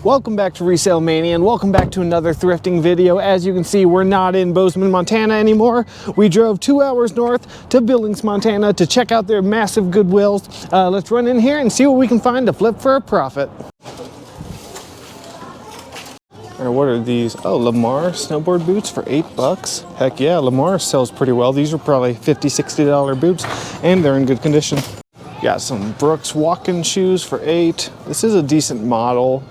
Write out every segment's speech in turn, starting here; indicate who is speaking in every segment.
Speaker 1: Welcome back to Resale Mania and welcome back to another thrifting video. As you can see, we're not in Bozeman, Montana anymore. We drove 2 hours north to Billings, Montana to check out their massive Goodwills. Let's run in here and see what we can find to flip for a profit. Or what are these? Oh, Lamar snowboard boots for $8. Heck yeah, Lamar sells pretty well. These are probably $50, $60 boots and they're in good condition. Got some Brooks walking shoes for $8. This is a decent model.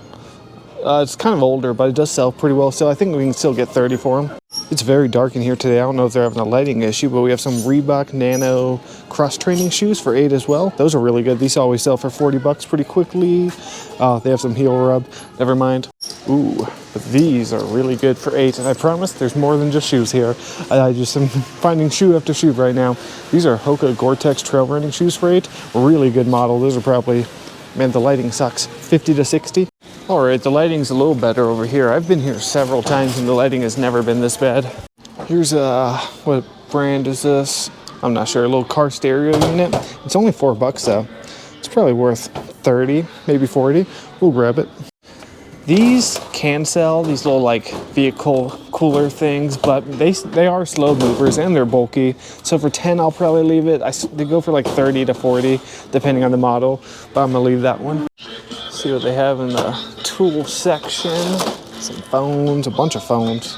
Speaker 1: It's kind of older, but it does sell pretty well. So I think we can still get 30 for them. It's very dark in here today. I don't know if they're having a lighting issue, but we have some Reebok Nano cross-training shoes for $8 as well. Those are really good. These always sell for $40 pretty quickly. They have some heel rub. Never mind. Ooh, but these are really good for $8. And I promise there's more than just shoes here. I just am finding shoe after shoe right now. These are Hoka Gore-Tex trail running shoes for $8. Really good model. Those are probably, man, the lighting sucks. 50 to 60. All right, the lighting's a little better over here. I've been here several times and the lighting has never been this bad. Here's what brand is this? I'm not sure, a little car stereo unit. It's only $4 though. It's probably worth 30, maybe 40. We'll grab it. These can sell, these little like vehicle cooler things, but they are slow movers and they're bulky. So for 10, I'll probably leave it. They go for like 30 to 40, depending on the model, but I'm gonna leave that one. See what they have in the tool section. Some phones, a bunch of phones.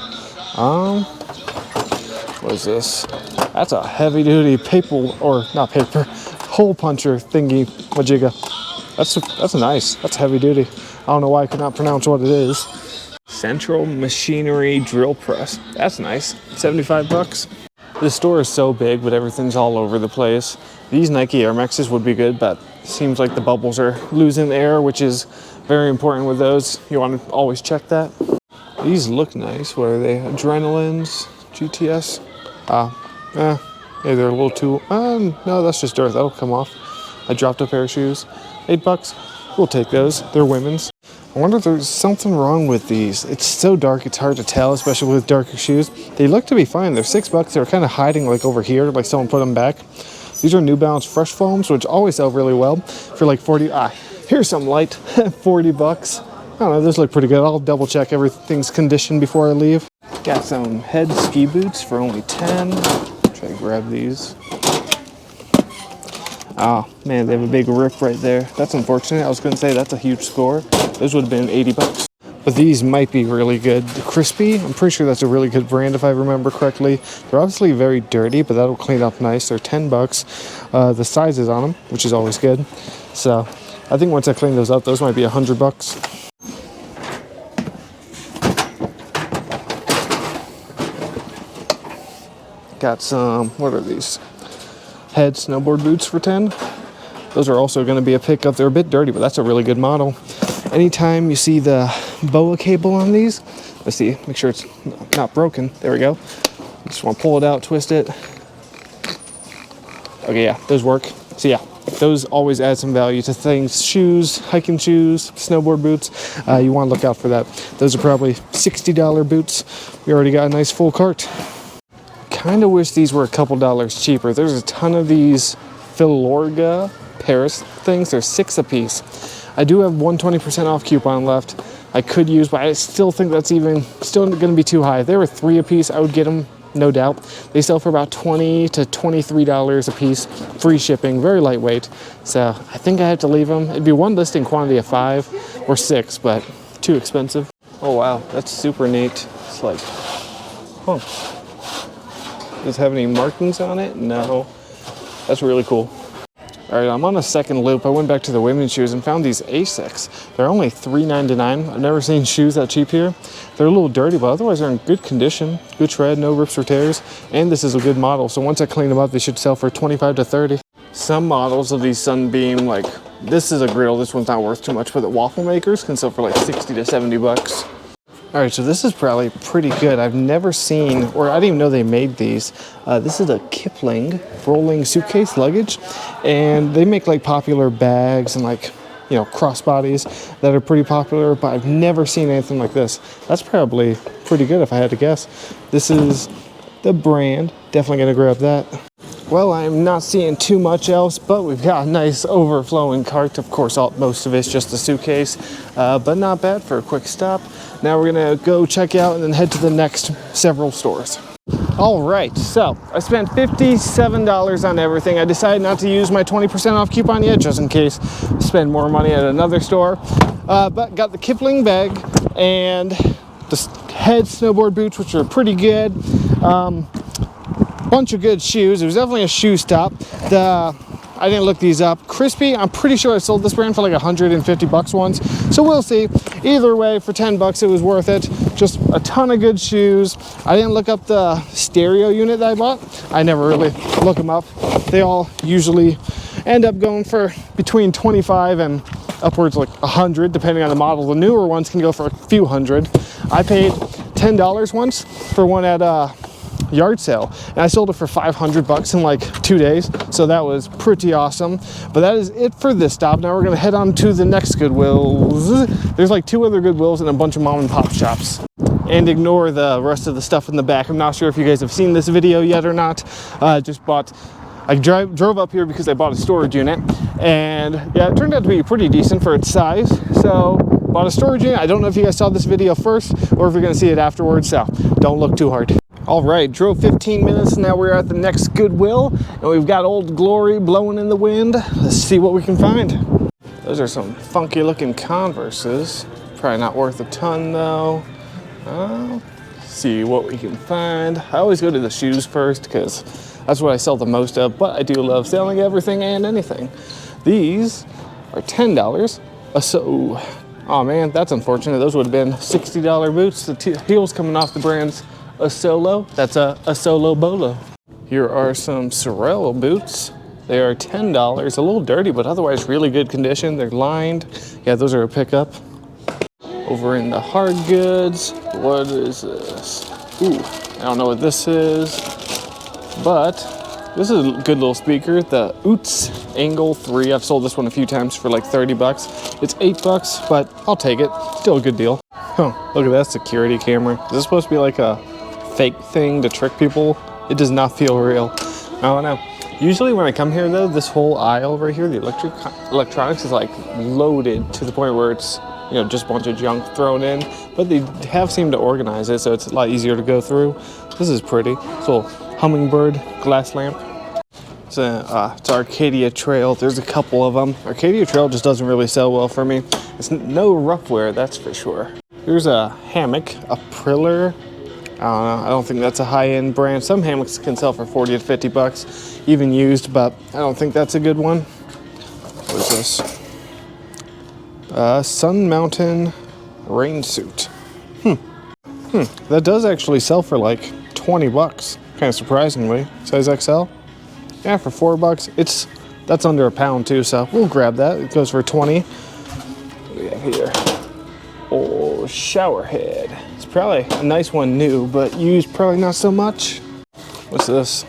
Speaker 1: What is this? That's a heavy duty paper, or not paper, hole puncher thingy majigga. That's nice. That's heavy duty. I don't know why I could not pronounce what it is. Central Machinery Drill Press. That's nice. $75. This store is so big, but everything's all over the place. These Nike Air Maxes would be good, but it seems like the bubbles are losing air, which is very important with those. You want to always check that. These look nice. What are they? Adrenalines, GTS. Yeah, they're a little too. No, that's just dirt. That'll come off. I dropped a pair of shoes. $8. We'll take those. They're women's. I wonder if there's something wrong with these. It's so dark, it's hard to tell, especially with darker shoes. They look to be fine. They're $6. They're kind of hiding like over here, like someone put them back. These are New Balance Fresh Foams, which always sell really well for like 40. Here's some light, $40. I don't know, those look pretty good. I'll double check everything's conditioned before I leave. Got some head ski boots for only 10. Try to grab these. Oh man, they have a big rip right there. That's unfortunate. I was gonna say that's a huge score. Those would have been $80. But these might be really good. The Crispy, I'm pretty sure that's a really good brand if I remember correctly. They're obviously very dirty, but that'll clean up nice. They're $10. The sizes on them, which is always good. So I think once I clean those up, those might be $100. Got some, what are these? Head snowboard boots for 10. Those are also going to be a pickup. They're a bit dirty, but that's a really good model. Anytime you see the boa cable on these, let's see, make sure it's not broken. There we go. Just want to pull it out, twist it. Okay, yeah, those work. So yeah, those always add some value to things. Shoes, hiking shoes, snowboard boots. You want to look out for that. Those are probably $60 boots. We already got a nice full cart. Kind of wish these were a couple dollars cheaper. There's a ton of these Filorga Paris things. They're $6 a piece. I do have one 20% off coupon left. I could use, but I still think that's still going to be too high. If they were $3 a piece, I would get them, no doubt. They sell for about $20 to $23 a piece, free shipping, very lightweight. So I think I have to leave them. It'd be one listing quantity of 5 or 6, but too expensive. Oh wow, that's super neat. It's like, huh. Does it have any markings on it? No. That's really cool. All right, I'm on a second loop. I went back to the women's shoes and found these Asics. They're only $3.99. I've never seen shoes that cheap here. They're a little dirty, but otherwise they're in good condition, good tread, no rips or tears. And this is a good model. So once I clean them up, they should sell for 25 to 30. Some models of these Sunbeam, like this is a grill. This one's not worth too much, but the waffle makers can sell for like 60 to 70 bucks. All right, so this is probably pretty good. I've never seen, or I didn't even know they made these. This is a Kipling rolling suitcase luggage, and they make like popular bags and like, you know, crossbodies that are pretty popular, but I've never seen anything like this. That's probably pretty good if I had to guess. This is the brand. Definitely gonna grab that. Well, I'm not seeing too much else, but we've got a nice overflowing cart. Of course, most of it's just a suitcase, but not bad for a quick stop. Now we're gonna go check out and then head to the next several stores. All right, so I spent $57 on everything. I decided not to use my 20% off coupon yet, just in case I spend more money at another store. But got the Kipling bag and the head snowboard boots, which are pretty good. Bunch of good shoes. It was definitely a shoe stop. I didn't look these up. Crispy, I'm pretty sure I sold this brand for like 150 bucks once. So we'll see. Either way, for 10 bucks, it was worth it. Just a ton of good shoes. I didn't look up the stereo unit that I bought. I never really look them up. They all usually end up going for between 25 and upwards like 100, depending on the model. The newer ones can go for a few hundred. I paid $10 once for one at yard sale, and I sold it for 500 bucks in like 2 days, so that was pretty awesome. But that is it for this stop. Now we're gonna head on to the next Goodwills. There's like 2 other Goodwills and a bunch of mom and pop shops. And ignore the rest of the stuff in the back. I'm not sure if you guys have seen this video yet or not. I drove up here because I bought a storage unit, and yeah, it turned out to be pretty decent for its size. So bought a storage unit. I don't know if you guys saw this video first or if you're gonna see it afterwards, so don't look too hard. All right, drove 15 minutes, now we're at the next Goodwill, and we've got Old Glory blowing in the wind. Let's see what we can find. Those are some funky looking Converses. Probably not worth a ton though. See what we can find. I always go to the shoes first because that's what I sell the most of, but I do love selling everything and anything. These are $10. So, oh man, that's unfortunate. Those would have been $60 boots. The heels coming off the brand's a Solo. That's a Solo Bolo. Here are some Sorel boots. They are $10. A little dirty, but otherwise really good condition. They're lined. Yeah, those are a pickup. Over in the hard goods, what is this? Ooh, I don't know what this is, but this is a good little speaker. The Oots Angle 3. I've sold this one a few times for like 30 bucks. It's 8 bucks, but I'll take it. Still a good deal. Huh, look at that security camera. Is this supposed to be like a fake thing to trick people? It does not feel real. I don't know. Usually when I come here though, this whole aisle right here, the electronics is like loaded to the point where it's, you know, just a bunch of junk thrown in, but they have seemed to organize it, so it's a lot easier to go through. This is pretty. It's a little hummingbird glass lamp. It's Arcadia Trail. There's a couple of them. Arcadia Trail just doesn't really sell well for me. It's no rough wear, that's for sure. Here's a hammock, a Priller. I don't know, I don't think that's a high-end brand. Some hammocks can sell for 40 to 50 bucks, even used, but I don't think that's a good one. What is this? Sun Mountain rain suit. That does actually sell for like 20 bucks, kind of surprisingly. Size XL? Yeah, for 4 bucks. That's under a pound too, so we'll grab that. It goes for 20. What do we have here? Oh, shower head. It's probably a nice one new, but used probably not so much. What's this?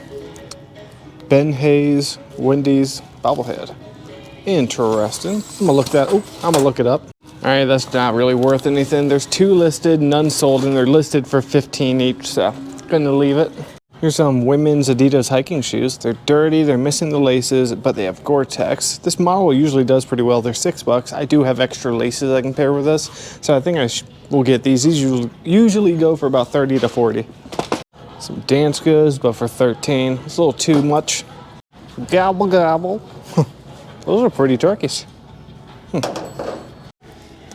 Speaker 1: Ben Hayes Wendy's bobblehead. Interesting. I'm gonna look it up. All right, that's not really worth anything. There's 2 listed, none sold, and they're listed for 15 each, so gonna leave it. Here's some women's Adidas hiking shoes. They're dirty, they're missing the laces, but they have Gore-Tex. This model usually does pretty well. They're 6 bucks. I do have extra laces I can pair with this, so I think we'll get these. These usually go for about 30 to 40. Some dance goods, but for 13. It's a little too much. Gobble gobble. Those are pretty turkeys.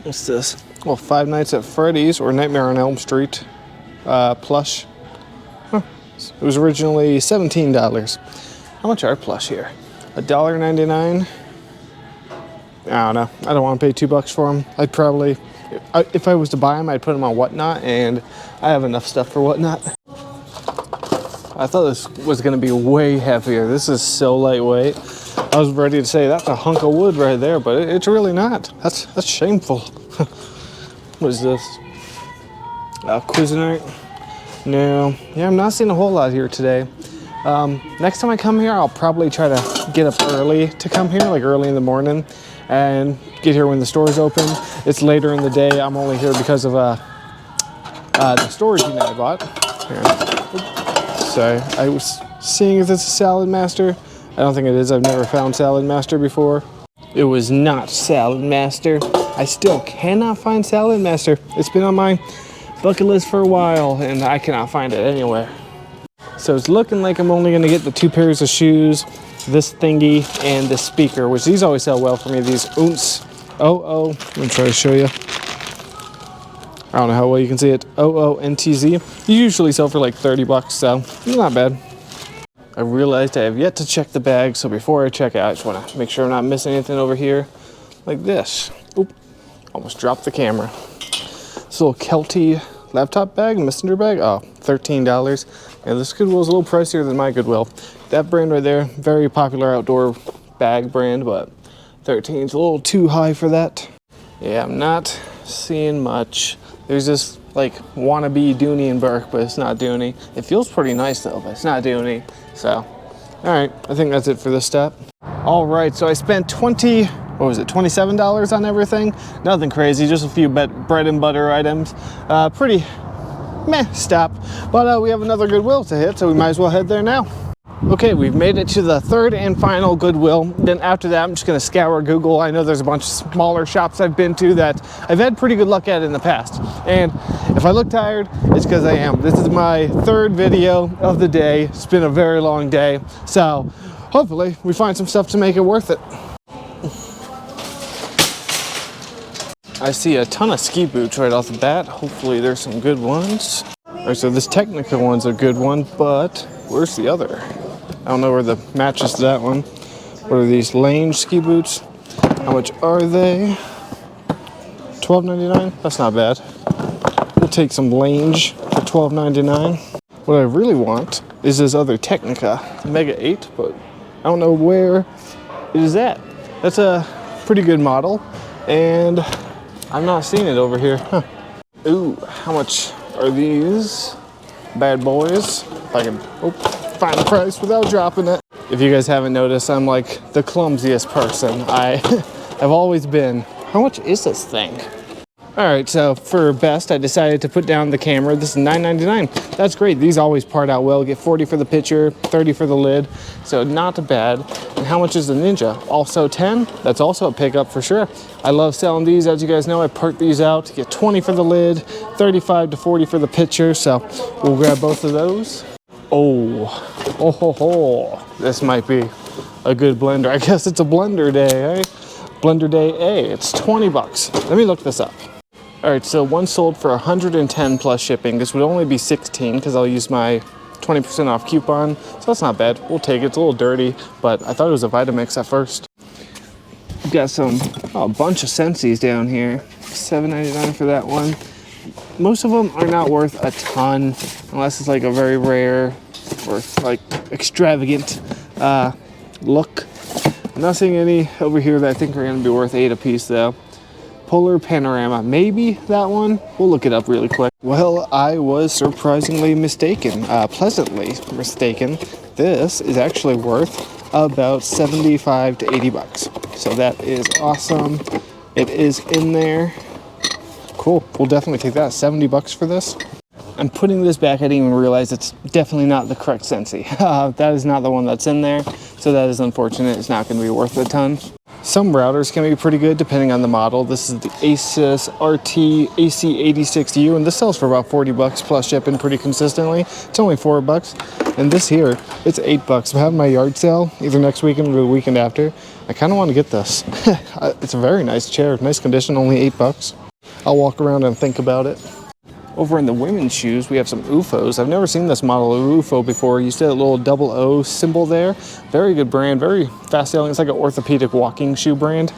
Speaker 1: What's this? Well, Five Nights at Freddy's or Nightmare on Elm Street plush. It was originally $17. How much are plush here? $1.99. I don't know. I don't want to pay 2 bucks for them. I'd probably, if I was to buy them, I'd put them on Whatnot, and I have enough stuff for Whatnot. I thought this was going to be way heavier. This is so lightweight. I was ready to say that's a hunk of wood right there, but it's really not. That's shameful. What is this? Cuisinart. No, yeah, I'm not seeing a whole lot here today. Next time I come here, I'll probably try to get up early to come here, like early in the morning, and get here when the store's open. It's later in the day. I'm only here because of the storage unit I bought. Here. Sorry, I was seeing if it's a Salad Master. I don't think it is. I've never found Salad Master before. It was not Salad Master. I still cannot find Salad Master. It's been on my bucket list for a while and I cannot find it anywhere. So it's looking like I'm only gonna get the 2 pairs of shoes, this thingy, and this speaker, which these always sell well for me. These Ounce OO. Let me try to show you. I don't know how well you can see it. OONTZ. You usually sell for like 30 bucks, so not bad. I realized I have yet to check the bag, so before I check it, I just want to make sure I'm not missing anything over here. Like this. Oop, almost dropped the camera. This little Kelty laptop bag, messenger bag. Oh, $13. And this Goodwill is a little pricier than my Goodwill. That brand right there, very popular outdoor bag brand, but 13 is a little too high for that. Yeah, I'm not seeing much. There's this like wannabe Dooney and Burke, but it's not Dooney. It feels pretty nice though, but it's not Dooney. So, all right, I think that's it for this step. All right, so I spent $27 on everything. Nothing crazy, just a few bread and butter items. Pretty meh stop, but we have another Goodwill to hit, so we might as well head there now. Okay, we've made it to the third and final Goodwill. Then after that, I'm just gonna scour Google. I know there's a bunch of smaller shops I've been to that I've had pretty good luck at in the past. And if I look tired, it's because I am. This is my third video of the day. It's been a very long day. So hopefully we find some stuff to make it worth it. I see a ton of ski boots right off the bat. Hopefully there's some good ones. All right, so this Technica one's a good one, but where's the other? I don't know where the matches to that one. What are these Lange ski boots? How much are they? $12.99? That's not bad. We'll take some Lange for $12.99. What I really want is this other Technica, Mega 8, but I don't know where it is at. That's a pretty good model, and I'm not seeing it over here. Huh. Ooh, how much are these bad boys? If I can find the price without dropping it. If you guys haven't noticed, I'm like the clumsiest person I have always been. How much is this thing? All right, so for best, I decided to put down the camera. This is $9.99. That's great. These always part out well. Get 40 for the picture, 30 for the lid. So not bad. And how much is the Ninja? Also 10. That's also a pickup for sure. I love selling these. As you guys know, I part these out. Get 20 for the lid, 35 to 40 for the picture. So we'll grab both of those. Oh ho ho. This might be a good blender. I guess it's a blender day, eh? Blender day A. It's 20 bucks. Let me look this up. All right, so one sold for 110 plus shipping. This would only be 16 because I'll use my 20% off coupon. So that's not bad. We'll take it. It's a little dirty, but I thought it was a Vitamix at first. We've got a bunch of Sensi's down here. $7.99 for that one. Most of them are not worth a ton unless it's like a very rare or like extravagant look. I'm not seeing any over here that I think are going to be worth 8 a piece though. Polar Panorama, maybe that one. We'll look it up really quick. Well, I was surprisingly mistaken, pleasantly mistaken. This is actually worth about 75 to 80 bucks. So that is awesome. It is in there. Cool, we'll definitely take that. 70 bucks for this. I'm putting this back. I didn't even realize it's definitely not the correct Sensi. That is not the one that's in there. So that is unfortunate. It's not going to be worth a ton. Some routers can be pretty good depending on the model. This is the Asus RT AC86U, and this sells for about 40 bucks plus shipping pretty consistently. It's only 4 bucks. And this here, it's 8 bucks. I'm having my yard sale either next weekend or the weekend after. I kind of want to get this. It's a very nice chair, nice condition, only 8 bucks. I'll walk around and think about it. Over in the women's shoes, we have some UFOs. I've never seen this model of UFO before. You see that little double O symbol there? Very good brand, very fast selling. It's like an orthopedic walking shoe brand.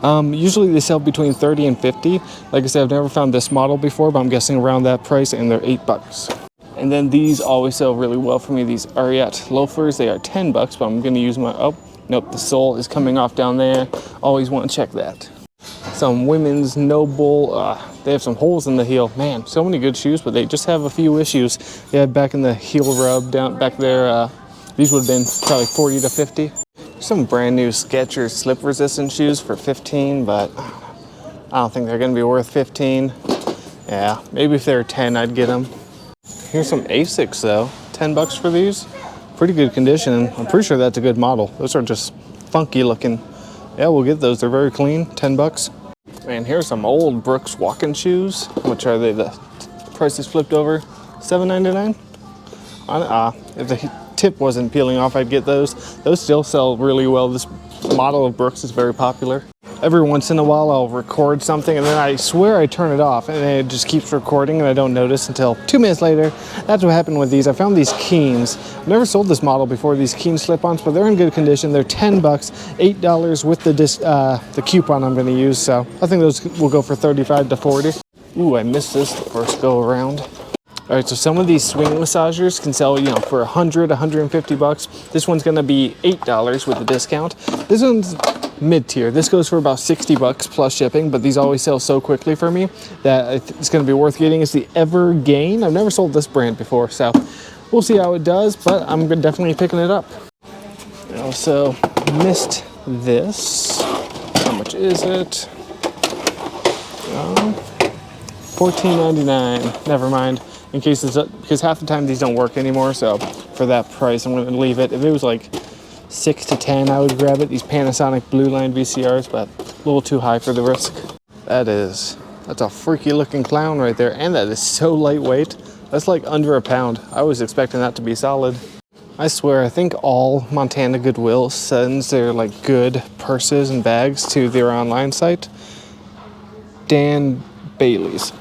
Speaker 1: Usually they sell between 30 and 50. Like I said, I've never found this model before, but I'm guessing around that price, and they're 8 bucks. And then these always sell really well for me. These Ariat loafers, they are 10 bucks, but I'm gonna use my, oh, nope, the sole is coming off down there. Always want to check that. Some women's Noble, they have some holes in the heel. Man, so many good shoes, but they just have a few issues. They had back in the heel rub down back there. These would have been probably 40 to 50. Some brand new Skechers slip resistant shoes for 15, but I don't think they're gonna be worth 15. Yeah, maybe if they were 10, I'd get them. Here's some Asics though, 10 bucks for these. pretty good condition. I'm pretty sure that's a good model. Those are just funky looking. Yeah, we'll get those. They're very clean, 10 bucks. And here's some old Brooks walking shoes. How much are they? The price is flipped over, $7.99. If the tip wasn't peeling off, I'd get those. Those still sell really well. This model of Brooks is very popular. Every once in a while I'll record something and then I swear I turn it off and it just keeps recording and I don't notice until 2 minutes later. That's what happened with these. I found these Keens. I've never sold this model before, these Keen slip-ons, but they're in good condition. They're 10 bucks, $8 with the coupon I'm going to use. So I think those will go for 35 to 40. Ooh, I missed this the first go around. All right, so some of these swing massagers can sell, you know, for 100, 150 bucks. This one's gonna be $8 with the discount. This one's mid-tier. This goes for about 60 bucks plus shipping, but these always sell so quickly for me that it's gonna be worth getting. It's the Evergain. I've never sold this brand before, so we'll see how it does, but I'm definitely picking it up. I also missed this. How much is it? $14.99. Never mind. In case it's because half the time these don't work anymore, so for that price I'm going to leave it. If it was like 6 to 10 I would grab it, these Panasonic Blue Line VCRs, but a little too high for the risk. That's a freaky looking clown right there, and that is so lightweight. That's like under a pound. I was expecting that to be solid. I swear, I think all Montana Goodwill sends their like good purses and bags to their online site. Dan Bailey's.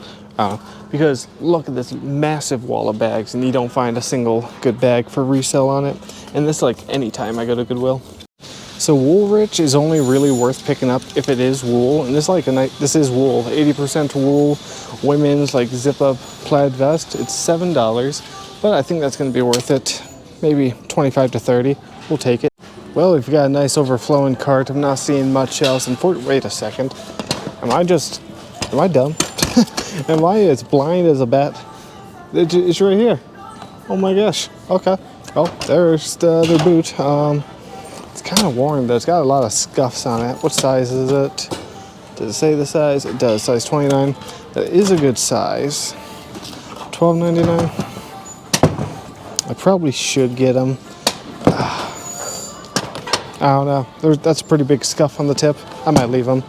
Speaker 1: Because look at this massive wall of bags and you don't find a single good bag for resale on it. And this like anytime I go to Goodwill. So Woolrich is only really worth picking up if it is wool. And this this is wool, 80% wool, women's like zip up plaid vest. It's $7, but I think that's gonna be worth it. Maybe 25 to 30, we'll take it. Well, we've got a nice overflowing cart. I'm not seeing much else. And wait a second, am I dumb? Am I as blind as a bat? It's right here. Oh my gosh. Okay. Oh, there's the other boot. It's kind of worn though. It's got a lot of scuffs on it. What size is it? Does it say the size? It does. Size 29. That is a good size. $12.99. I probably should get them. I don't know. That's a pretty big scuff on the tip. I might leave them.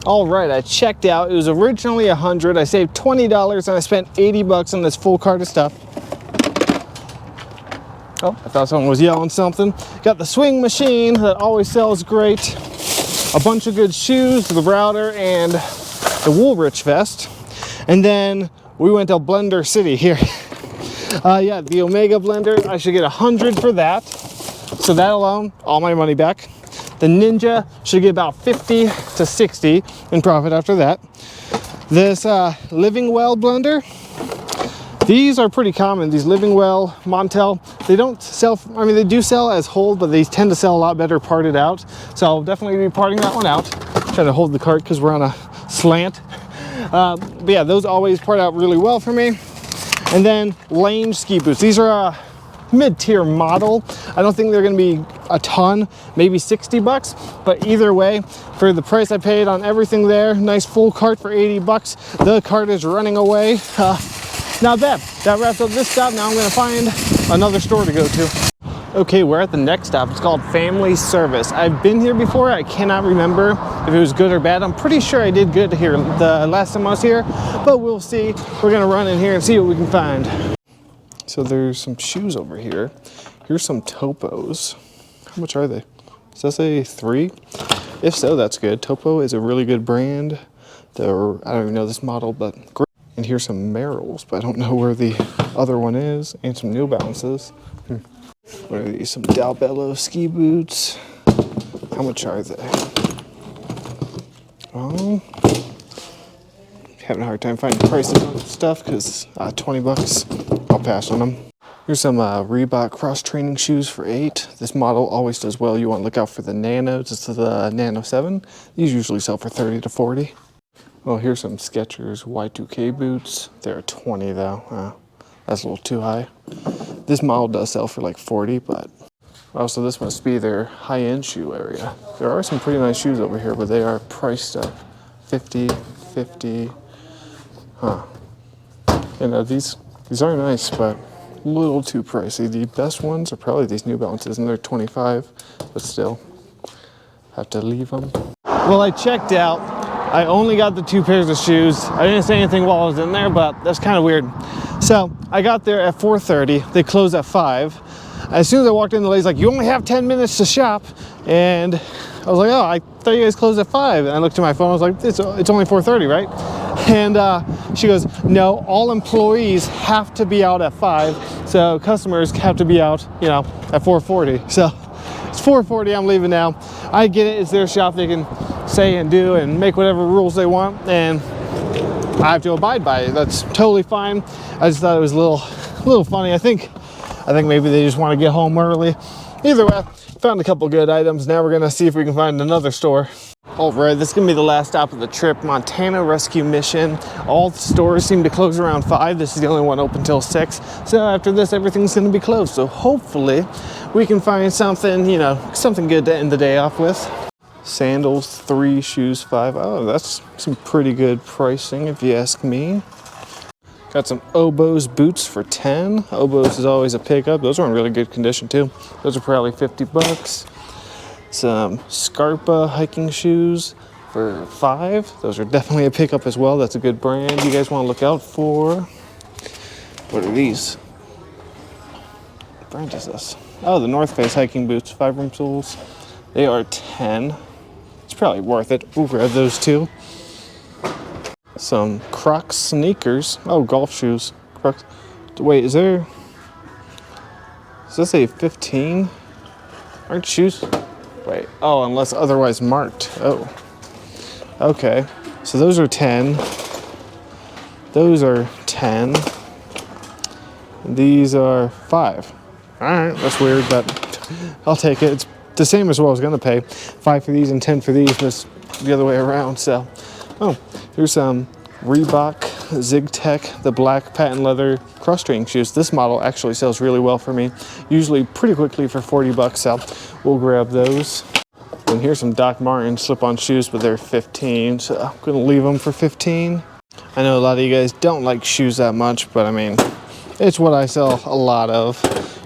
Speaker 1: All right, I checked out. It was originally $100. I saved $20 and I spent 80 bucks on this full cart of stuff. Oh, I thought someone was yelling something. Got the swing machine that always sells great. A bunch of good shoes, the router, and the Woolrich vest. And then we went to Blender City here. Yeah, the Omega blender. I should get 100 for that. So that alone, all my money back. The Ninja should get about 50 to 60 in profit after that. This Living Well blender, these are pretty common. These Living Well Montel, they don't sell, I mean, they do sell as whole, but they tend to sell a lot better parted out. So I'll definitely be parting that one out. Try to hold the cart because we're on a slant. But yeah, those always part out really well for me. And then Lane ski boots. These are a mid-tier model. I don't think they're going to be a ton, maybe 60 bucks, but either way, for the price I paid on everything there, nice full cart for 80 bucks. The cart is running away. Not bad. That wraps up this stop. Now I'm going to find another store to go to. Okay, we're at the next stop. It's called Family Service. I've been here before. I cannot remember if it was good or bad. I'm pretty sure I did good here the last time I was here, but we'll see. We're going to run in here and see what we can find. So there's some shoes over here. Here's some Topos. How much are they? Does that say 3? If so, that's good. Topo is a really good brand. I don't even know this model, but great. And here's some Merrells, but I don't know where the other one is. And some New Balances. What are these? Some Dalbello ski boots. How much are they? Having a hard time finding prices on stuff because 20 bucks. I'll pass on them. Here's some Reebok cross-training shoes for $8. This model always does well. You want to look out for the Nanos. It's the Nano 7. These usually sell for 30 to 40. Well, here's some Skechers Y2K boots. They're 20 though. That's a little too high. This model does sell for like 40, but also this must be their high-end shoe area. There are some pretty nice shoes over here, but they are priced at 50, 50. You know, these are nice, but a little too pricey. The best ones are probably these New Balances, and they're 25, but still, have to leave them. Well, I checked out. I only got the 2 pairs of shoes. I didn't say anything while I was in there, but that's kind of weird. So I got there at 4:30. They closed at 5. As soon as I walked in, the lady's like, "You only have 10 minutes to shop." And I was like, "Oh, I thought you guys closed at 5." And I looked at my phone. I was like, it's only 4:30, right? And she goes, "No, all employees have to be out at 5. So customers have to be out, you know, at 4:40. So it's 4:40. I'm leaving now. I get it. It's their shop. They can say and do and make whatever rules they want, and I have to abide by it. That's totally fine. I just thought it was a little funny. I think maybe they just want to get home early. Either way, found a couple good items. Now we're gonna see if we can find another store. All right, this is gonna be the last stop of the trip. Montana Rescue Mission. All the stores seem to close around 5. This is the only one open till 6. So after this, everything's gonna be closed. So hopefully we can find something, you know, something good to end the day off with. Sandals 3, shoes 5. Oh, that's some pretty good pricing if you ask me. Got some Oboes boots for 10. Oboes is always a pickup. Those are in really good condition too. Those are probably 50 bucks. Some Scarpa hiking shoes for 5. Those are definitely a pickup as well. That's a good brand you guys want to look out for. What are these? What brand is this? Oh, the North Face hiking boots, 5-rim soles. They are 10. It's probably worth it. We'll grab those too. Some Crocs sneakers. Oh, golf shoes. Crocs. Wait, does this say 15? Aren't shoes? Wait. Oh, unless otherwise marked. Oh. Okay. So those are 10. Those are 10. These are 5. All right. That's weird, but I'll take it. It's the same as what I was gonna pay. 5 for these and 10 for these, but the other way around. So, oh, here's some Reebok ZigTech, the black patent leather cross-training shoes. This model actually sells really well for me, usually pretty quickly for 40 bucks. So we'll grab those. And here's some Doc Martens slip-on shoes, but they're 15. So I'm gonna leave them for 15. I know a lot of you guys don't like shoes that much, but I mean, it's what I sell a lot of.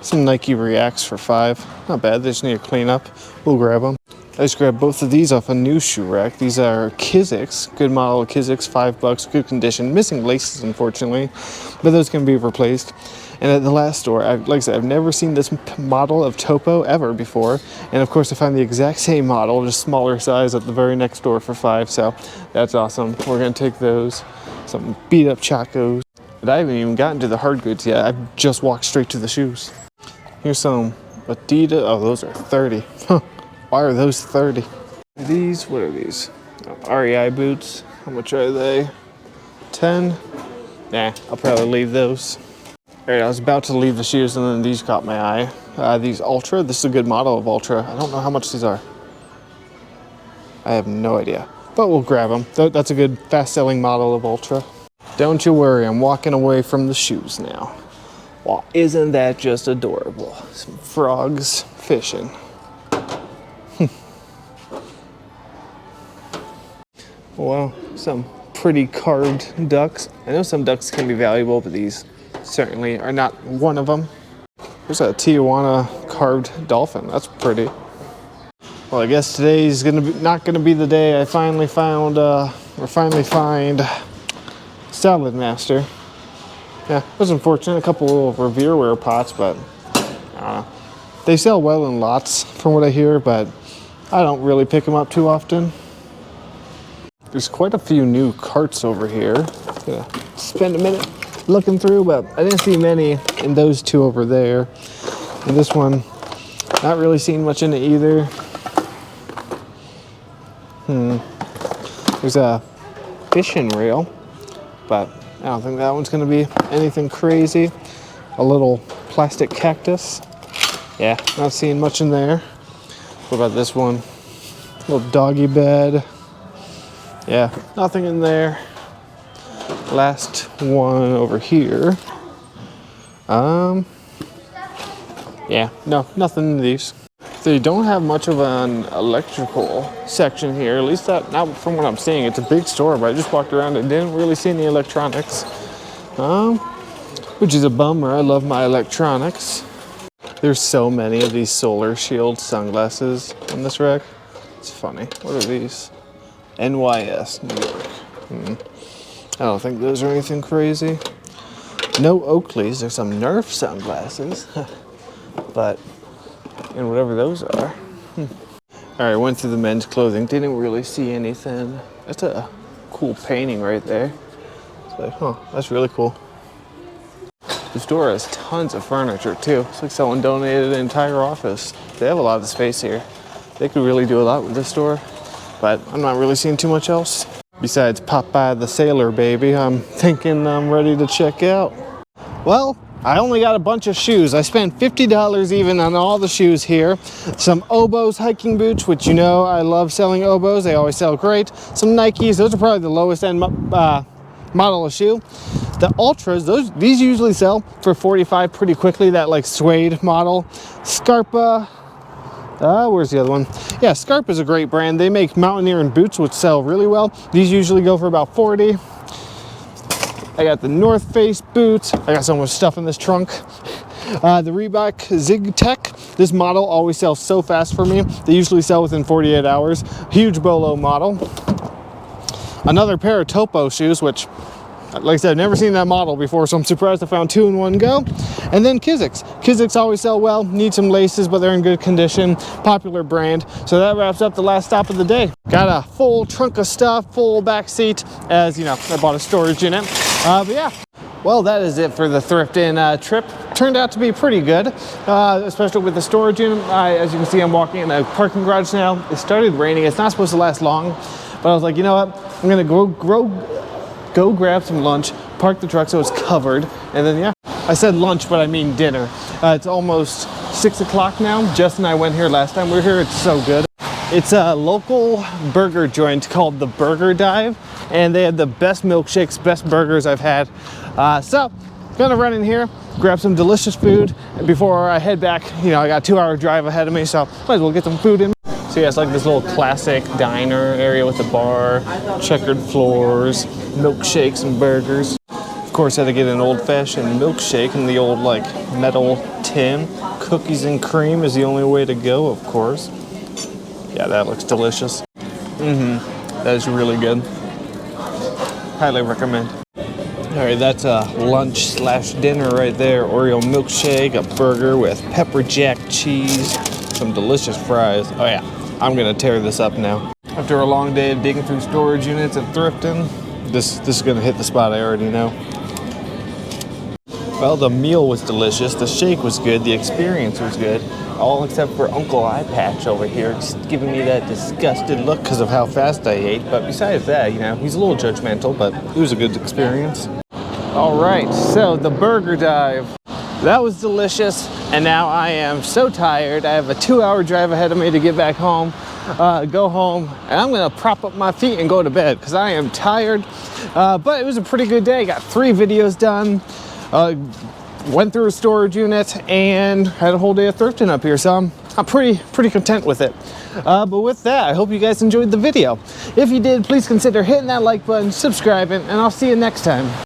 Speaker 1: Some Nike Reacts for 5. Not bad, they just need to clean up. We'll grab them. I just grabbed both of these off a new shoe rack. These are Kizik's, good model of Kizik's, 5 bucks, good condition. Missing laces, unfortunately, but those can be replaced. And at the last store, like I said, I've never seen this model of Topo ever before. And of course, I found the exact same model, just smaller size at the very next store for 5. So that's awesome. We're gonna take those. Some beat up Chacos. But I haven't even gotten to the hard goods yet. I've just walked straight to the shoes. Here's some Adidas. Oh, those are 30. Huh. Why are those 30? These, what are these? Oh, REI boots. How much are they? 10? Nah, I'll probably leave those. All right, I was about to leave the shoes and then these caught my eye. These Ultra, this is a good model of Ultra. I don't know how much these are. I have no idea, but we'll grab them. That's a good fast-selling model of Ultra. Don't you worry, I'm walking away from the shoes now. Well, isn't that just adorable? Some frogs fishing. Well, some pretty carved ducks. I know some ducks can be valuable, but these certainly are not one of them. There's a Tijuana carved dolphin. That's pretty. Well, I guess today's not gonna be the day I finally find Salad Master. Yeah, it was unfortunate. A couple of Revereware pots, but I don't know. They sell well in lots from what I hear, but I don't really pick them up too often. There's quite a few new carts over here. Gonna spend a minute looking through, but I didn't see many in those two over there. And this one, not really seeing much in it either. There's a fishing reel, but I don't think that one's gonna be anything crazy. A little plastic cactus. Yeah, not seeing much in there. What about this one? Little doggy bed. Yeah, nothing in there. Last one over here. Yeah, no, nothing in these. They don't have much of an electrical section here, at least not from what I'm seeing. It's a big store, but I just walked around and didn't really see any electronics. which is a bummer. I love my electronics. There's so many of these solar shield sunglasses in this rack. It's funny. What are these? NYS, New York. I don't think those are anything crazy. No Oakleys. There's some Nerf sunglasses. But, and whatever those are. Alright, went through the men's clothing. Didn't really see anything. That's a cool painting right there. It's like, huh, that's really cool. The store has tons of furniture too. It's like someone donated an entire office. They have a lot of space here. They could really do a lot with this store, but I'm not really seeing too much else. Besides Popeye the Sailor Baby, I'm thinking I'm ready to check out. Well, I only got a bunch of shoes. I spent $50 even on all the shoes here. Some Oboz hiking boots, which you know I love selling Oboz. They always sell great. Some Nikes. Those are probably the lowest end model of shoe. The Ultras, these usually sell for $45 pretty quickly. That like suede model. Scarpa. Where's the other one? Yeah, Scarpa's a great brand. They make mountaineering boots, which sell really well. These usually go for about $40. I got the North Face boots. I got so much stuff in this trunk. The Reebok Zig Tech. This model always sells so fast for me. They usually sell within 48 hours. Huge bolo model. Another pair of Topo shoes, which, like I said, I've never seen that model before, so I'm surprised I found two in one go. And then Kizik's. Kizik's always sell well. Need some laces, but they're in good condition. Popular brand. So that wraps up the last stop of the day. Got a full trunk of stuff, full back seat, as you know, I bought a storage unit. But yeah, well, that is it for the thrift-in trip. Turned out to be pretty good, especially with the storage unit. As you can see, I'm walking in a parking garage now. It started raining. It's not supposed to last long, but I was like, you know what? I'm gonna go grab some lunch, park the truck so it's covered, and then yeah, I said lunch, but I mean dinner. It's almost 6 o'clock now. Jess and I went here last time we were here. It's so good. It's a local burger joint called the Burger Dive, and they had the best milkshakes, best burgers I've had. So, gonna run in here, grab some delicious food before I head back. You know, I got a 2-hour drive ahead of me, so might as well get some food in. So yeah, it's like this little classic diner area with a bar, checkered floors, milkshakes and burgers. Of course, I had to get an old-fashioned milkshake in the old like metal tin. Cookies and cream is the only way to go, of course. Yeah, that looks delicious. That is really good. Highly recommend. All right, that's a lunch/dinner right there. Oreo milkshake, a burger with pepper jack cheese, some delicious fries. Oh yeah, I'm gonna tear this up now. After a long day of digging through storage units and thrifting, this is gonna hit the spot I already know. Well, the meal was delicious, the shake was good, the experience was good, all except for Uncle Eye Patch over here, just giving me that disgusted look because of how fast I ate. But besides that, you know, he's a little judgmental, but it was a good experience. All right, so the Burger Dive. That was delicious, and now I am so tired. I have a 2-hour drive ahead of me to get back home, go home, and I'm gonna prop up my feet and go to bed because I am tired. But it was a pretty good day. Got 3 videos done. Went through a storage unit and had a whole day of thrifting up here, so I'm pretty content with it. But with that, I hope you guys enjoyed the video. If you did, please consider hitting that like button, subscribing, and I'll see you next time.